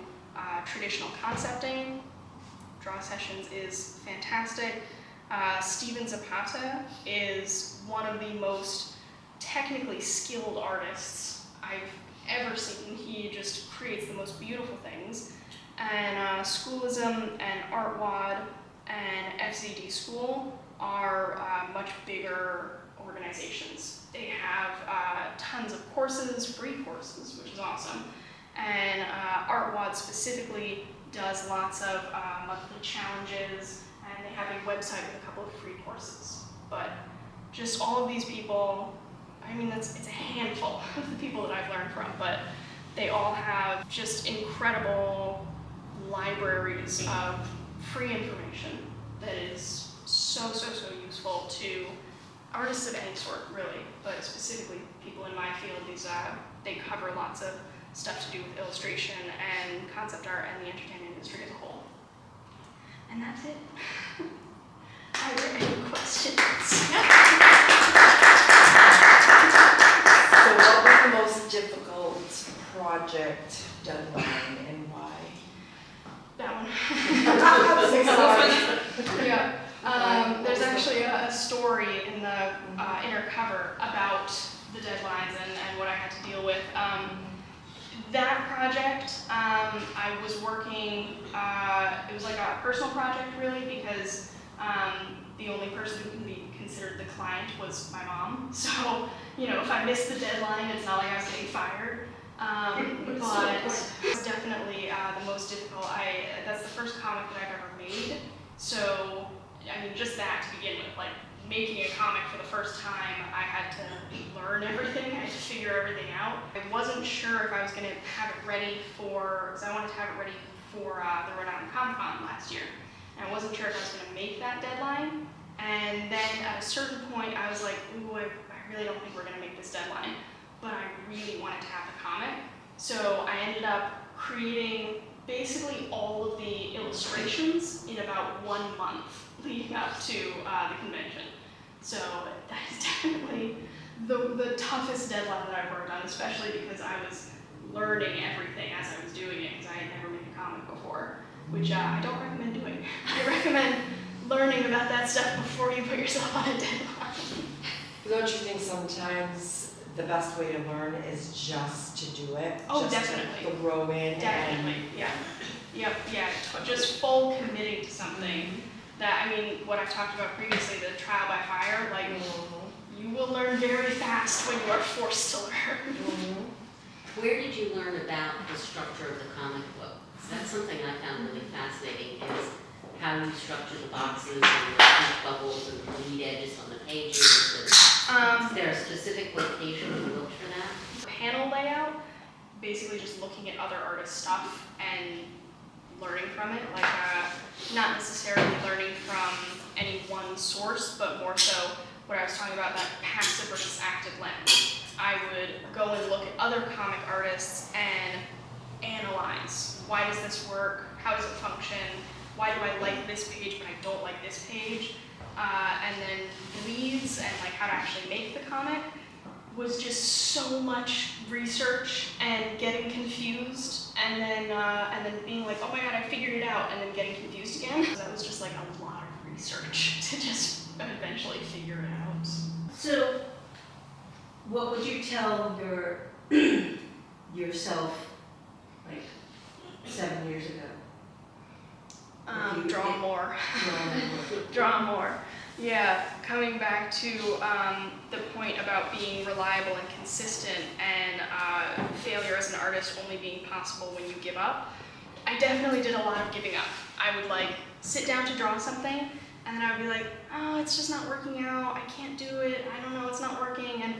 traditional concepting, Draw Sessions is fantastic. Steven Zapata is one of the most technically skilled artists I've ever seen. He just creates the most beautiful things. And Schoolism and ArtWad and FZD School are much bigger organizations. They have tons of courses, free courses, which is awesome. And ArtWad specifically does lots of monthly challenges, and they have a website with a couple of free courses. But just all of these people, I mean, it's a handful of the people that I've learned from, but they all have just incredible libraries of free information that is so useful to artists of any sort, really, but specifically people in my field. They cover lots of stuff to do with illustration and concept art and the entertainment industry as a whole. And that's it. Are there any questions? So what was the most difficult project deadline and why? That one. I'm so sorry. Yeah. There's actually a story in the inner cover about the deadlines and what I had to deal with. That project, I was working, it was like a personal project really, because the only person who can be considered the client was my mom. So, you know, if I missed the deadline, it's not like I was getting fired. But it's definitely the most difficult. That's the first comic that I've ever made. So, I mean, just that to begin with, like making a comic for the first time, I had to learn everything. I had to figure everything out. I wasn't sure if I was going to have it ready because I wanted to have it ready for the Rhode Island Comic Con last year. And I wasn't sure if I was going to make that deadline. And then at a certain point, I was like, ooh, I really don't think we're going to make this deadline. But I really wanted to have the comic. So I ended up creating basically all of the illustrations in about 1 month leading up to the convention. So that is definitely the toughest deadline that I've worked on, especially because I was learning everything as I was doing it, because I had never made a comic before, which I don't recommend doing. I recommend learning about that stuff before you put yourself on a deadline. Don't you think sometimes the best way to learn is just to do it? Oh, just definitely. To throw in. Definitely, yeah. Yep, yeah, just full committing to something that, I mean, what I've talked about previously, the trial by fire, like, you will learn very fast when you are forced to learn. Where did you learn about the structure of the comic book? That's something I found really fascinating, is how you structure the boxes and the speech bubbles and the lead edges on the pages. Is there a specific location you looked for that? Panel layout, basically just looking at other artists' stuff and learning from it, like not necessarily learning from any one source, but more so what I was talking about, that passive versus active lens. I would go and look at other comic artists and analyze, why does this work, how does it function, why do I like this page but I don't like this page, and then leads and like how to actually make the comic was just so much research and getting confused, and then being like, oh my god, I figured it out, and then getting confused again. So that was just like a lot of research to just eventually figure it out. So, what would you tell your yourself like 7 years ago? Draw more. Draw more. Yeah, coming back to the point about being reliable and consistent and failure as an artist only being possible when you give up, I definitely did a lot of giving up. I would like sit down to draw something and then I would be like, oh, it's just not working out, I can't do it, I don't know, it's not working. And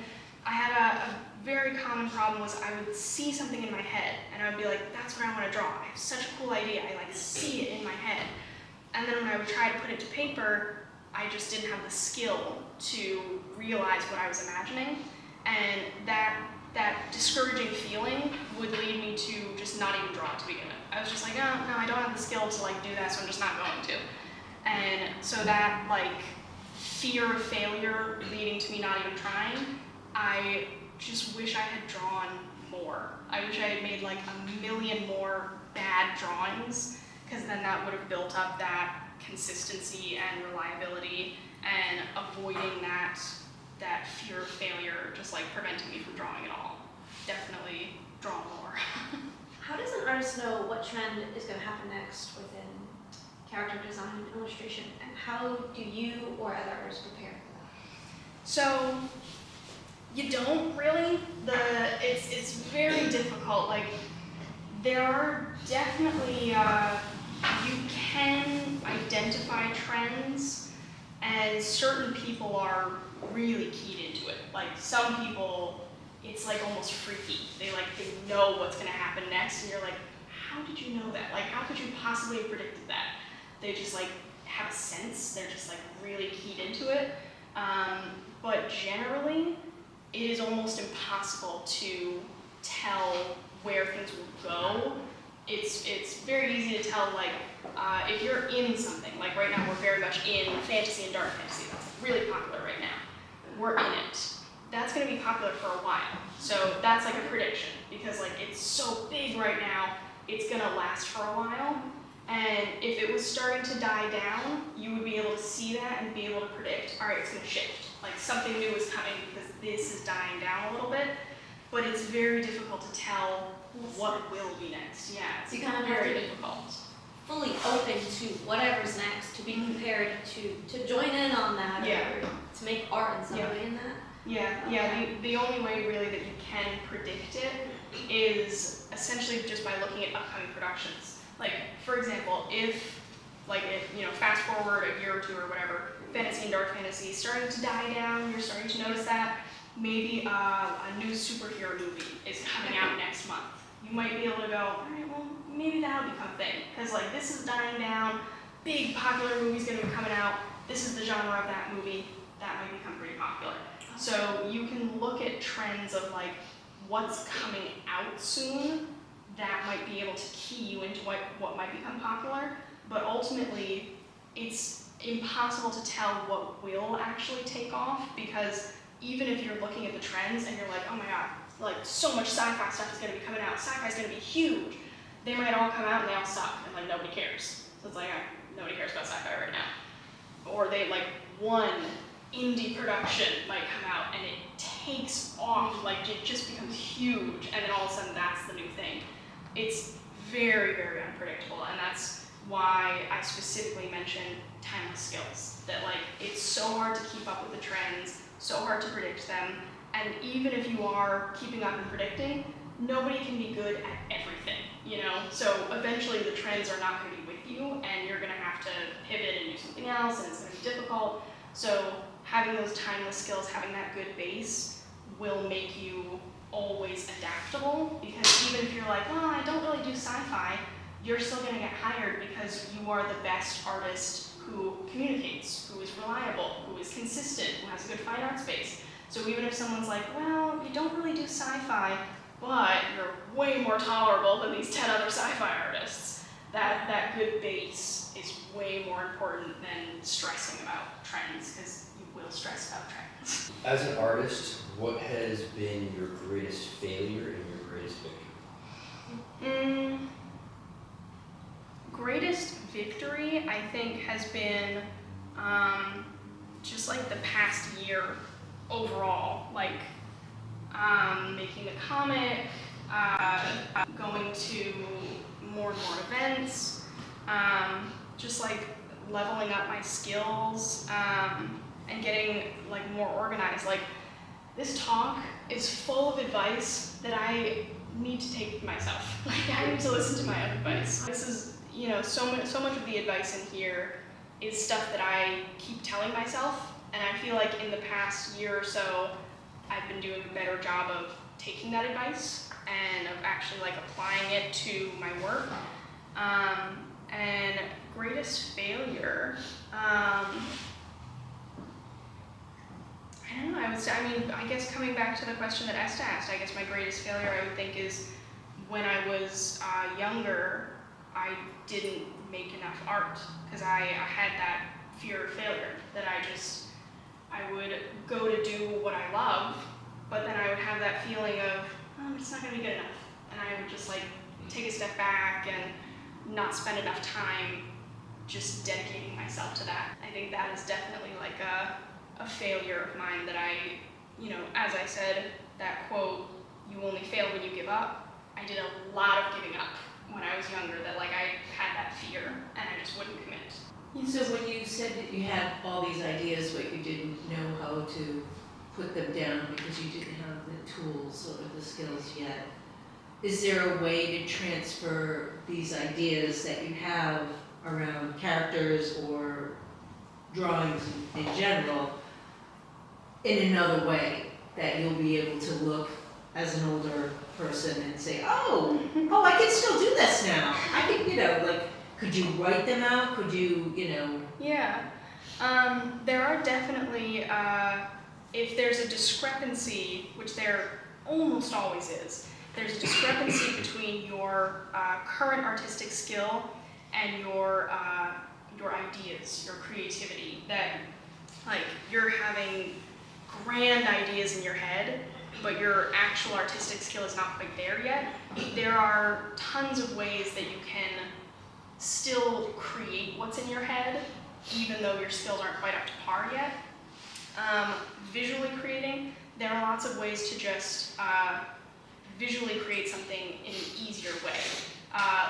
I had a very common problem was I would see something in my head and I would be like, that's what I want to draw. I have such a cool idea, I like see it in my head. And then when I would try to put it to paper, I just didn't have the skill to realize what I was imagining. And that discouraging feeling would lead me to just not even draw to begin with. I was just like, oh, no, I don't have the skill to like do that, so I'm just not going to. And so that like fear of failure leading to me not even trying, I just wish I had drawn more. I wish I had made like 1 million more bad drawings, because then that would have built up that consistency and reliability and avoiding that fear of failure, just like preventing me from drawing at all. Definitely draw more. How does an artist know what trend is going to happen next within character design and illustration, and how do you or other artists prepare for that? So you don't really. It's very difficult. Like there are definitely you can identify trends, and certain people are really keyed into it. Like some people, it's like almost freaky. They know what's gonna happen next, and you're like, how did you know that? Like, how could you possibly have predicted that? They just like have a sense. They're just like really keyed into it. But generally, it is almost impossible to tell where things will go. It's very easy to tell, like, if you're in something, like right now we're very much in fantasy and dark fantasy. That's really popular right now. We're in it. That's gonna be popular for a while. So that's like a prediction, because like it's so big right now, it's gonna last for a while. And if it was starting to die down, you would be able to see that and be able to predict, all right, it's gonna shift. Like something new is coming because this is dying down a little bit, but it's very difficult to tell what will be next. Yeah, it's You kind of very have to be difficult. fully open to whatever's next, to be prepared to join in on that, Yeah. or to make art in some Yeah. way in that. Yeah. The only way really that you can predict it is essentially just by looking at upcoming productions. Like, for example, if fast forward a year or two or whatever, fantasy and dark fantasy is starting to die down, you're starting to notice that, maybe a new superhero movie is coming out next month. You might be able to go, all right, well, maybe that'll become a thing. Because like this is dying down, big popular movie's gonna be coming out, this is the genre of that movie, that might become pretty popular. So you can look at trends of like what's coming out soon that might be able to key you into what might become popular, but ultimately it's impossible to tell what will actually take off, because even if you're looking at the trends and you're like, oh my god, like so much sci-fi stuff is going to be coming out, sci-fi is going to be huge, they might all come out and they all suck and like nobody cares. So it's like, nobody cares about sci-fi right now. Or they like one indie production might come out and it takes off, like it just becomes huge, and then all of a sudden that's the new thing. It's very, very unpredictable, and that's why I specifically mentioned timeless skills. That like it's so hard to keep up with the trends, so hard to predict them, and even if you are keeping up and predicting, nobody can be good at everything, you know? So eventually the trends are not going to be with you, and you're going to have to pivot and do something else, and it's going to be difficult. So having those timeless skills, having that good base, will make you always adaptable, because even if you're like, well, I don't really do sci-fi, you're still going to get hired because you are the best artist who communicates, who is reliable, who is consistent, who has a good fine arts base. So even if someone's like, well, you don't really do sci-fi, but you're way more tolerable than these 10 other sci-fi artists, that good base is way more important than stressing about trends, because you will stress about trends. As an artist, what has been your greatest failure and your greatest victory? Greatest victory, I think, has been just like the past year overall. Like making a comic, going to more and more events, just like leveling up my skills, and getting like more organized. Like this talk is full of advice that I need to take myself. Like I need to listen to my own advice. This is, you know, so much of the advice in here is stuff that I keep telling myself, and I feel like in the past year or so, I've been doing a better job of taking that advice and of actually like applying it to my work. And greatest failure, I don't know, I guess coming back to the question that Esther asked, I guess my greatest failure I would think is when I was younger, I didn't make enough art because I had that fear of failure, that I would go to do what I love, but then I would have that feeling of, oh, it's not gonna be good enough. And I would just like take a step back and not spend enough time just dedicating myself to that. I think that is definitely like a failure of mine that you know, as I said, that quote, you only fail when you give up. I did a lot of giving up when I was younger, that like I had that fear and I just wouldn't commit. So when you said that you had all these ideas, but you didn't know how to put them down because you didn't have the tools or the skills yet, is there a way to transfer these ideas that you have around characters or drawings in general in another way that you'll be able to look as an older person and say, oh, I can still do this now. I can, you know, like, could you write them out? Could you, you know? Yeah, there are definitely, if there's a discrepancy, which there almost always is, there's a discrepancy between your current artistic skill and your ideas, your creativity, that like you're having grand ideas in your head, but your actual artistic skill is not quite there yet. There are tons of ways that you can still create what's in your head, even though your skills aren't quite up to par yet. Visually creating, there are lots of ways to just visually create something in an easier way.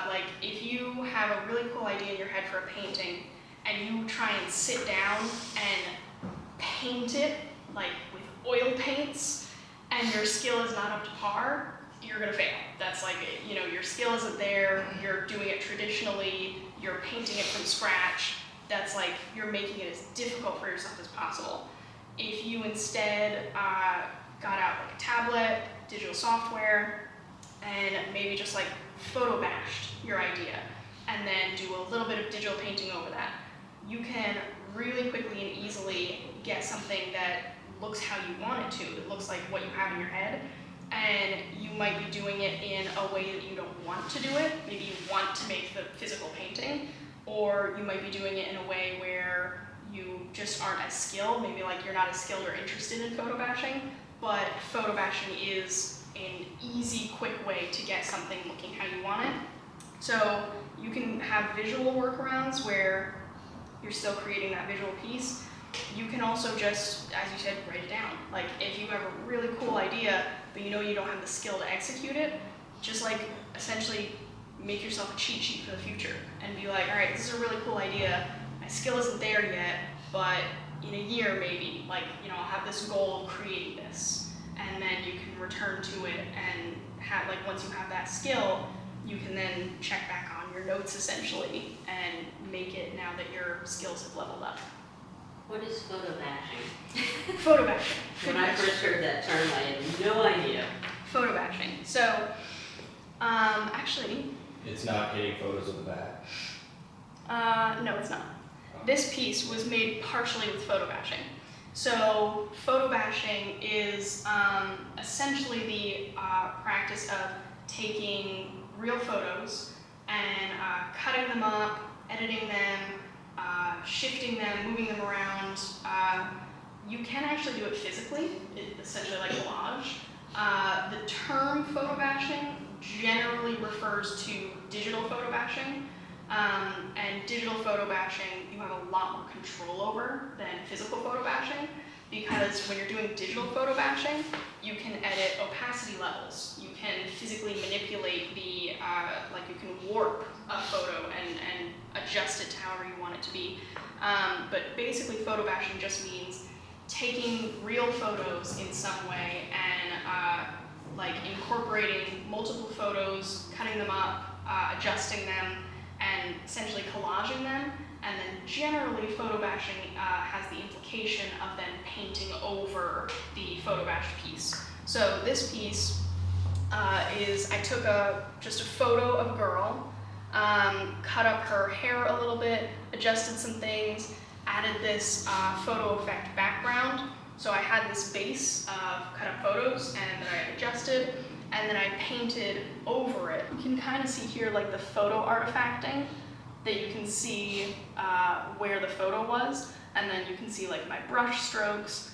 Like if you have a really cool idea in your head for a painting, and you try and sit down and paint it like with oil paints, and your skill is not up to par, you're gonna fail. That's like, you know, your skill isn't there, you're doing it traditionally, you're painting it from scratch. That's like, you're making it as difficult for yourself as possible. If you instead got out like a tablet, digital software, and maybe just like photo bashed your idea, and then do a little bit of digital painting over that, you can really quickly and easily get something that looks how you want it to. It looks like what you have in your head, and you might be doing it in a way that you don't want to do it. Maybe you want to make the physical painting, or you might be doing it in a way where you just aren't as skilled. Maybe like you're not as skilled or interested in photo bashing, but photo bashing is an easy, quick way to get something looking how you want it. So you can have visual workarounds where you're still creating that visual piece. You can also just, as you said, write it down. Like if you have a really cool idea, but you know you don't have the skill to execute it, just like essentially make yourself a cheat sheet for the future and be like, all right, this is a really cool idea. My skill isn't there yet, but in a year maybe, like, you know, I'll have this goal of creating this, and then you can return to it and have, like, once you have that skill, you can then check back on your notes essentially and make it now that your skills have leveled up. What is photo bashing? Photo bashing. When I first heard that term, I had no idea. Photo bashing. So, actually, It's not hitting photos of the back. no, it's not. This piece was made partially with photo bashing. So, photo bashing is essentially the practice of taking real photos and cutting them up, editing them, shifting them, moving them around. You can actually do it physically, essentially like collage. The term photo bashing generally refers to digital photo bashing. And digital photo bashing you have a lot more control over than physical photo bashing, because when you're doing digital photo bashing, you can edit opacity levels. You can physically manipulate the, like you can warp a photo and adjust it to however you want it to be. But basically photo bashing just means taking real photos in some way and like incorporating multiple photos, cutting them up, adjusting them, and essentially collaging them. And then generally photo bashing has the implication of then painting over the photo bashed piece. So this piece is, I took just a photo of a girl, cut up her hair a little bit, adjusted some things, added this photo effect background. So I had this base of cut up photos and that I adjusted, and then I painted over it. You can kind of see here like the photo artifacting, that you can see where the photo was, and then you can see like my brush strokes.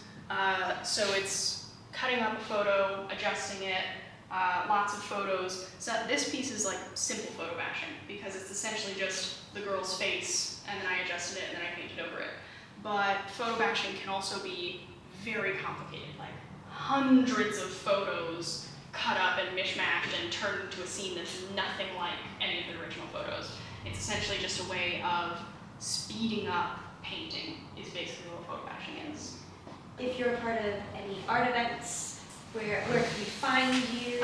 So it's cutting up a photo, adjusting it, lots of photos. So this piece is like simple photo bashing because it's essentially just the girl's face, and then I adjusted it and then I painted over it. But photo bashing can also be very complicated, like hundreds of photos cut up and mishmashed and turned into a scene that's nothing like any of the original photos. It's essentially just a way of speeding up painting is basically what photo bashing is. If you're a part of any art events, where can we find you?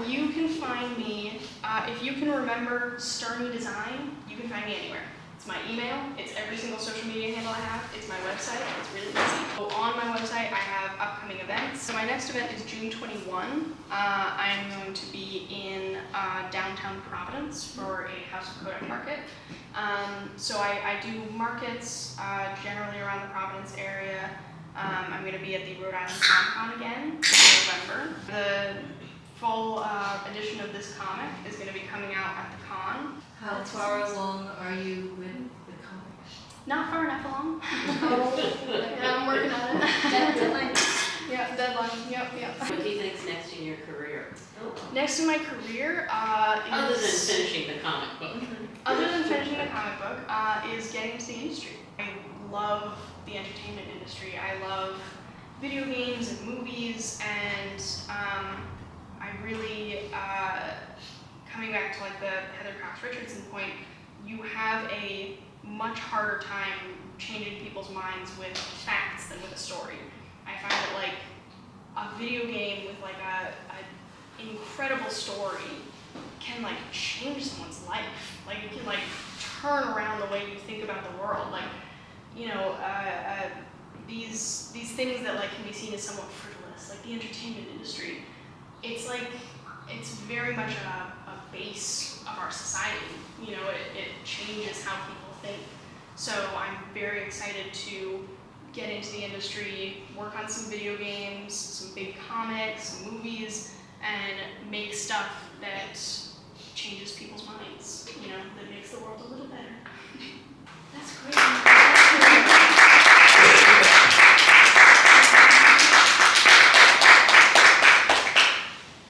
You can find me, if you can remember Sterny Design, you can find me anywhere. It's my email, it's every single social media handle I have, it's my website, it's really easy. So on my website I have upcoming events. So my next event is June 21. I am going to be in downtown Providence for a House of Kodak market. So I do markets generally around the Providence area. I'm going to be at the Rhode Island Comic-Con again in November. The full edition of this comic is going to be coming out at the con. How far along are you with the comic? Not far enough along. Oh, Yeah, I'm working on it. deadline. Yeah, deadline. Yep. What do you think's next in your career? Next in my career Other than is, finishing the comic book. other than finishing the comic book, is getting into the industry. I love the entertainment industry. I love video games and movies, and I really, coming back to like the Heather Cox Richardson point, you have a much harder time changing people's minds with facts than with a story. I find that like a video game with like a incredible story can like change someone's life. Like it can like turn around the way you think about the world. Like, you know, these things that like can be seen as somewhat frivolous, like the entertainment industry. It's like, it's very much a base of our society. You know, it changes how people think. So I'm very excited to get into the industry, work on some video games, some big comics, some movies, and make stuff that changes people's minds, you know, that makes the world a little better. That's great.